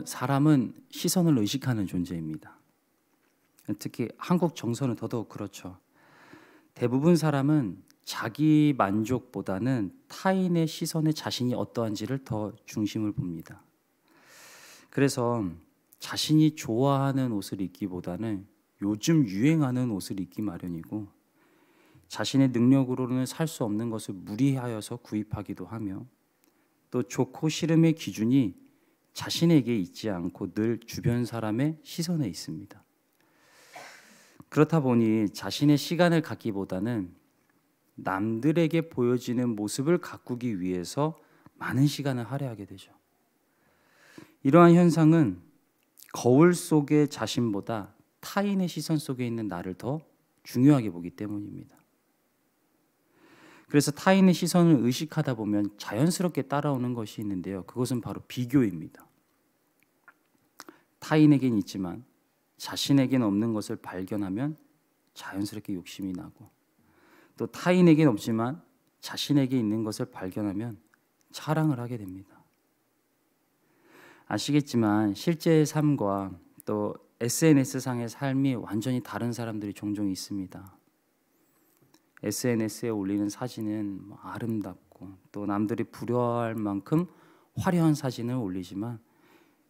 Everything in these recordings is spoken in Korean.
사람은 시선을 의식하는 존재입니다. 특히 한국 정서는 더더욱 그렇죠. 대부분 사람은 자기 만족보다는 타인의 시선에 자신이 어떠한지를 더 중심을 봅니다. 그래서 자신이 좋아하는 옷을 입기보다는 요즘 유행하는 옷을 입기 마련이고, 자신의 능력으로는 살 수 없는 것을 무리하여서 구입하기도 하며, 또 좋고 싫음의 기준이 자신에게 있지 않고 늘 주변 사람의 시선에 있습니다. 그렇다 보니 자신의 시간을 갖기보다는 남들에게 보여지는 모습을 가꾸기 위해서 많은 시간을 할애하게 되죠. 이러한 현상은 거울 속의 자신보다 타인의 시선 속에 있는 나를 더 중요하게 보기 때문입니다. 그래서 타인의 시선을 의식하다 보면 자연스럽게 따라오는 것이 있는데요. 그것은 바로 비교입니다. 타인에겐 있지만 자신에겐 없는 것을 발견하면 자연스럽게 욕심이 나고, 또 타인에겐 없지만 자신에게 있는 것을 발견하면 자랑을 하게 됩니다. 아시겠지만 실제의 삶과 또 SNS상의 삶이 완전히 다른 사람들이 종종 있습니다. SNS에 올리는 사진은 아름답고 또 남들이 부러워할 만큼 화려한 사진을 올리지만,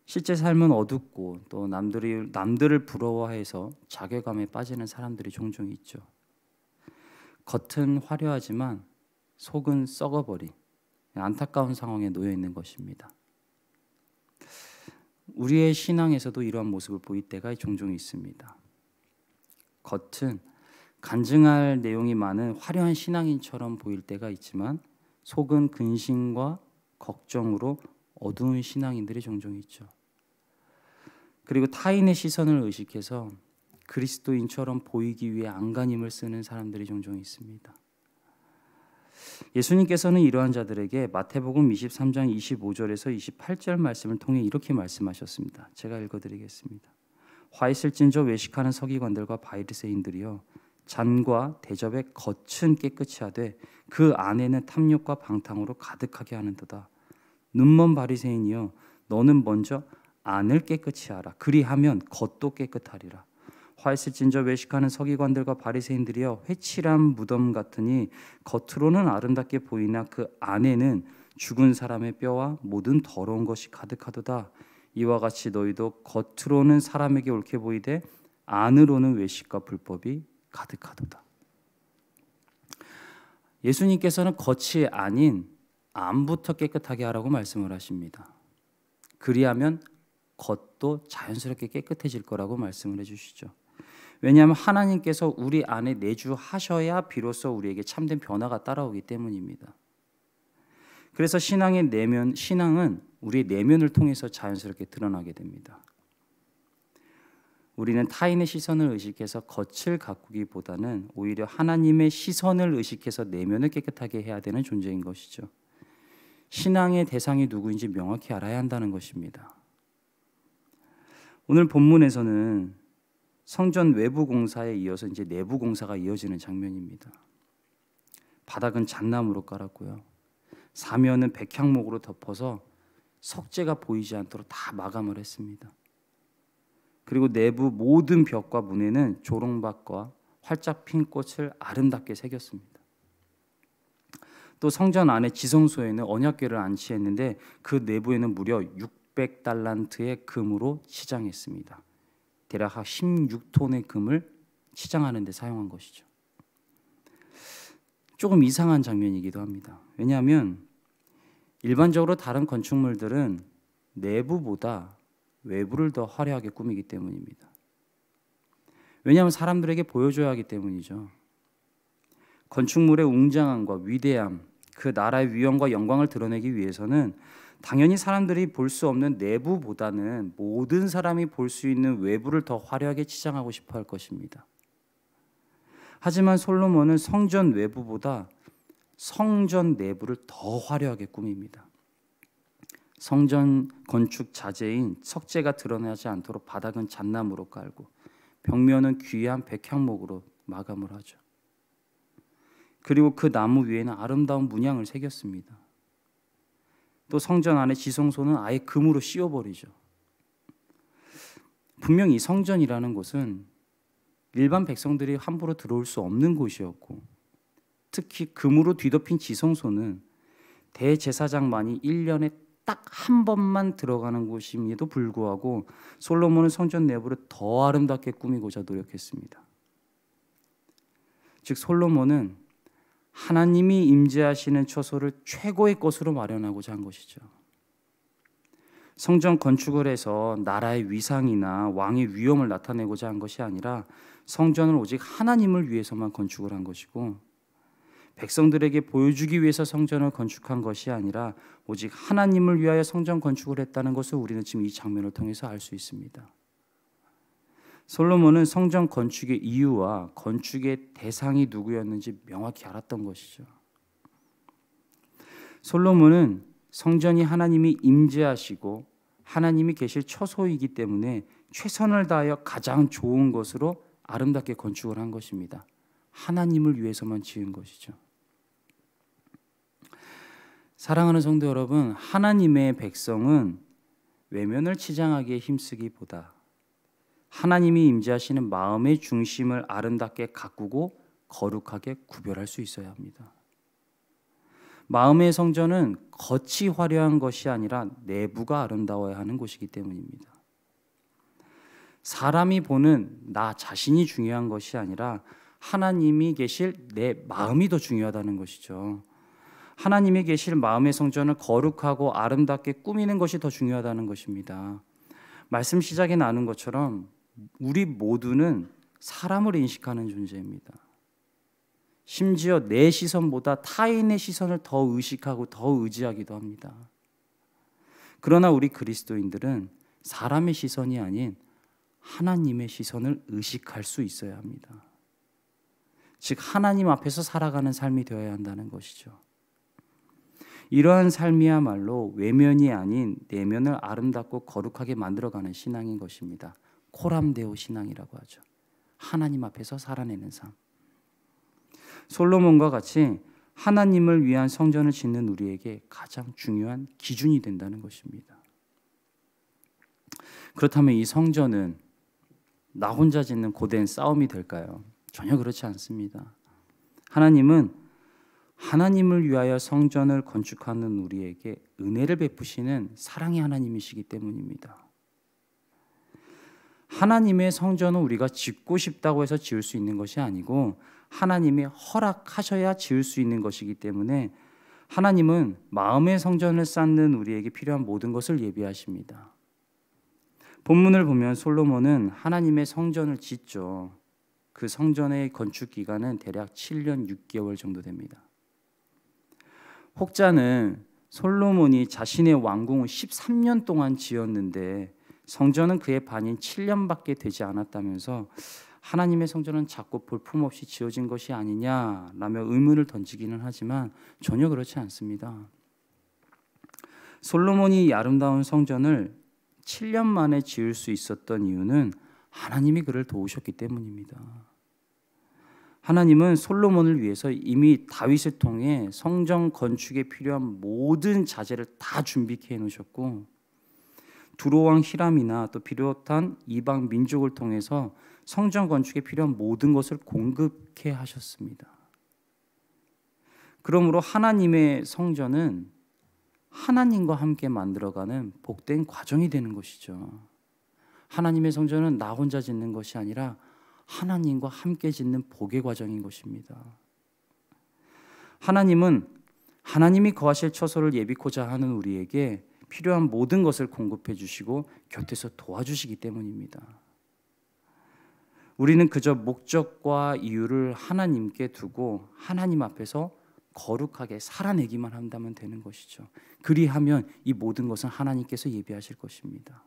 실제 삶은 어둡고 또 남들을 부러워해서 자괴감에 빠지는 사람들이 종종 있죠. 겉은 화려하지만 속은 썩어버린 안타까운 상황에 놓여 있는 것입니다. 우리의 신앙에서도 이러한 모습을 보일 때가 종종 있습니다. 겉은 간증할 내용이 많은 화려한 신앙인처럼 보일 때가 있지만, 속은 근심과 걱정으로 어두운 신앙인들이 종종 있죠. 그리고 타인의 시선을 의식해서 그리스도인처럼 보이기 위해 안간힘을 쓰는 사람들이 종종 있습니다. 예수님께서는 이러한 자들에게 마태복음 23장 25절에서 28절 말씀을 통해 이렇게 말씀하셨습니다. 제가 읽어드리겠습니다. 화 있을진저 외식하는 서기관들과 바리새인들이여, 잔과 대접의 겉은 깨끗이 하되 그 안에는 탐욕과 방탕으로 가득하게 하는도다. 눈먼 바리새인이여, 너는 먼저 안을 깨끗이 하라. 그리하면 겉도 깨끗하리라. 화 있을진저 외식하는 서기관들과 바리새인들이여, 회칠한 무덤 같으니 겉으로는 아름답게 보이나 그 안에는 죽은 사람의 뼈와 모든 더러운 것이 가득하도다. 이와 같이 너희도 겉으로는 사람에게 옳게 보이되 안으로는 외식과 불법이 가득하도다. 예수님께서는 겉이 아닌 안부터 깨끗하게 하라고 말씀을 하십니다. 그리하면 겉도 자연스럽게 깨끗해질 거라고 말씀을 해주시죠. 왜냐하면 하나님께서 우리 안에 내주하셔야 비로소 우리에게 참된 변화가 따라오기 때문입니다. 그래서 신앙은 우리의 내면을 통해서 자연스럽게 드러나게 됩니다. 우리는 타인의 시선을 의식해서 겉을 가꾸기보다는 오히려 하나님의 시선을 의식해서 내면을 깨끗하게 해야 되는 존재인 것이죠. 신앙의 대상이 누구인지 명확히 알아야 한다는 것입니다. 오늘 본문에서는 성전 외부 공사에 이어서 이제 내부 공사가 이어지는 장면입니다. 바닥은 잣나무로 깔았고요. 사면은 백향목으로 덮어서 석재가 보이지 않도록 다 마감을 했습니다. 그리고 내부 모든 벽과 문에는 조롱박과 활짝 핀 꽃을 아름답게 새겼습니다. 또 성전 안에 지성소에는 언약궤를 안치했는데 그 내부에는 무려 600달란트의 금으로 치장했습니다. 대략 16톤의 금을 치장하는 데 사용한 것이죠. 조금 이상한 장면이기도 합니다. 왜냐하면 일반적으로 다른 건축물들은 내부보다 외부를 더 화려하게 꾸미기 때문입니다. 왜냐하면 사람들에게 보여줘야 하기 때문이죠. 건축물의 웅장함과 위대함, 그 나라의 위엄과 영광을 드러내기 위해서는 당연히 사람들이 볼 수 없는 내부보다는 모든 사람이 볼 수 있는 외부를 더 화려하게 치장하고 싶어 할 것입니다. 하지만 솔로몬은 성전 외부보다 성전 내부를 더 화려하게 꾸밉니다. 성전 건축 자재인 석재가 드러나지 않도록 바닥은 잣나무로 깔고 벽면은 귀한 백향목으로 마감을 하죠. 그리고 그 나무 위에는 아름다운 문양을 새겼습니다. 또 성전 안에 지성소는 아예 금으로 씌워버리죠. 분명히 이 성전이라는 곳은 일반 백성들이 함부로 들어올 수 없는 곳이었고, 특히 금으로 뒤덮인 지성소는 대제사장만이 1년에 딱 한 번만 들어가는 곳임에도 불구하고 솔로몬은 성전 내부를 더 아름답게 꾸미고자 노력했습니다. 즉 솔로몬은 하나님이 임재하시는 처소를 최고의 것으로 마련하고자 한 것이죠. 성전 건축을 해서 나라의 위상이나 왕의 위엄을 나타내고자 한 것이 아니라 성전을 오직 하나님을 위해서만 건축을 한 것이고, 백성들에게 보여주기 위해서 성전을 건축한 것이 아니라 오직 하나님을 위하여 성전 건축을 했다는 것을 우리는 지금 이 장면을 통해서 알 수 있습니다. 솔로몬은 성전 건축의 이유와 건축의 대상이 누구였는지 명확히 알았던 것이죠. 솔로몬은 성전이 하나님이 임재하시고 하나님이 계실 처소이기 때문에 최선을 다하여 가장 좋은 것으로 아름답게 건축을 한 것입니다. 하나님을 위해서만 지은 것이죠. 사랑하는 성도 여러분, 하나님의 백성은 외면을 치장하기에 힘쓰기보다 하나님이 임재하시는 마음의 중심을 아름답게 가꾸고 거룩하게 구별할 수 있어야 합니다. 마음의 성전은 겉이 화려한 것이 아니라 내부가 아름다워야 하는 곳이기 때문입니다. 사람이 보는 나 자신이 중요한 것이 아니라 하나님이 계실 내 마음이 더 중요하다는 것이죠. 하나님이 계실 마음의 성전을 거룩하고 아름답게 꾸미는 것이 더 중요하다는 것입니다. 말씀 시작에 나눈 것처럼 우리 모두는 사람을 인식하는 존재입니다. 심지어 내 시선보다 타인의 시선을 더 의식하고 더 의지하기도 합니다. 그러나 우리 그리스도인들은 사람의 시선이 아닌 하나님의 시선을 의식할 수 있어야 합니다. 즉 하나님 앞에서 살아가는 삶이 되어야 한다는 것이죠. 이러한 삶이야말로 외면이 아닌 내면을 아름답고 거룩하게 만들어가는 신앙인 것입니다. 코람데오 신앙이라고 하죠. 하나님 앞에서 살아내는 삶. 솔로몬과 같이 하나님을 위한 성전을 짓는 우리에게 가장 중요한 기준이 된다는 것입니다. 그렇다면 이 성전은 나 혼자 짓는 고된 싸움이 될까요? 전혀 그렇지 않습니다. 하나님은 하나님을 위하여 성전을 건축하는 우리에게 은혜를 베푸시는 사랑의 하나님이시기 때문입니다. 하나님의 성전은 우리가 짓고 싶다고 해서 지을 수 있는 것이 아니고 하나님이 허락하셔야 지을 수 있는 것이기 때문에 하나님은 마음의 성전을 쌓는 우리에게 필요한 모든 것을 예비하십니다. 본문을 보면 솔로몬은 하나님의 성전을 짓죠. 그 성전의 건축 기간은 대략 7년 6개월 정도 됩니다. 혹자는 솔로몬이 자신의 왕궁을 13년 동안 지었는데 성전은 그의 반인 7년밖에 되지 않았다면서 하나님의 성전은 자꾸 볼품없이 지어진 것이 아니냐라며 의문을 던지기는 하지만 전혀 그렇지 않습니다. 솔로몬이 이 아름다운 성전을 7년 만에 지을 수 있었던 이유는 하나님이 그를 도우셨기 때문입니다. 하나님은 솔로몬을 위해서 이미 다윗을 통해 성전 건축에 필요한 모든 자재를 다 준비해 놓으셨고 두로왕 히람이나 또 비롯한 이방 민족을 통해서 성전 건축에 필요한 모든 것을 공급해 하셨습니다. 그러므로 하나님의 성전은 하나님과 함께 만들어가는 복된 과정이 되는 것이죠. 하나님의 성전은 나 혼자 짓는 것이 아니라 하나님과 함께 짓는 복의 과정인 것입니다. 하나님은 하나님이 거하실 처소를 예비코자 하는 우리에게 필요한 모든 것을 공급해 주시고 곁에서 도와주시기 때문입니다. 우리는 그저 목적과 이유를 하나님께 두고 하나님 앞에서 거룩하게 살아내기만 한다면 되는 것이죠. 그리하면 이 모든 것은 하나님께서 예비하실 것입니다.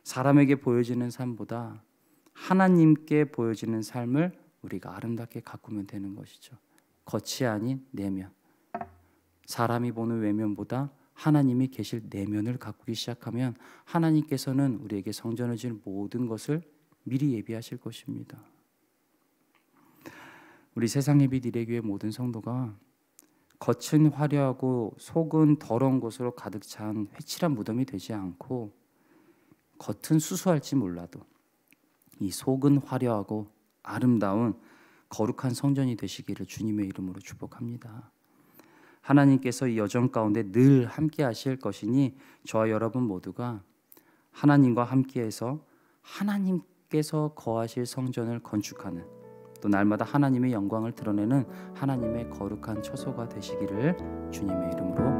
사람에게 보여지는 삶보다 하나님께 보여지는 삶을 우리가 아름답게 가꾸면 되는 것이죠. 겉이 아닌 내면. 사람이 보는 외면보다 하나님이 계실 내면을 가꾸기 시작하면 하나님께서는 우리에게 성전을 지을 모든 것을 미리 예비하실 것입니다. 우리 세상예비 디레교회 모든 성도가 겉은 화려하고 속은 더러운 곳으로 가득 찬 회칠한 무덤이 되지 않고, 겉은 수수할지 몰라도 이 속은 화려하고 아름다운 거룩한 성전이 되시기를 주님의 이름으로 축복합니다. 하나님께서 이 여정 가운데 늘 함께 하실 것이니 저와 여러분 모두가 하나님과 함께해서 하나님께서 거하실 성전을 건축하는, 또 날마다 하나님의 영광을 드러내는 하나님의 거룩한 처소가 되시기를 주님의 이름으로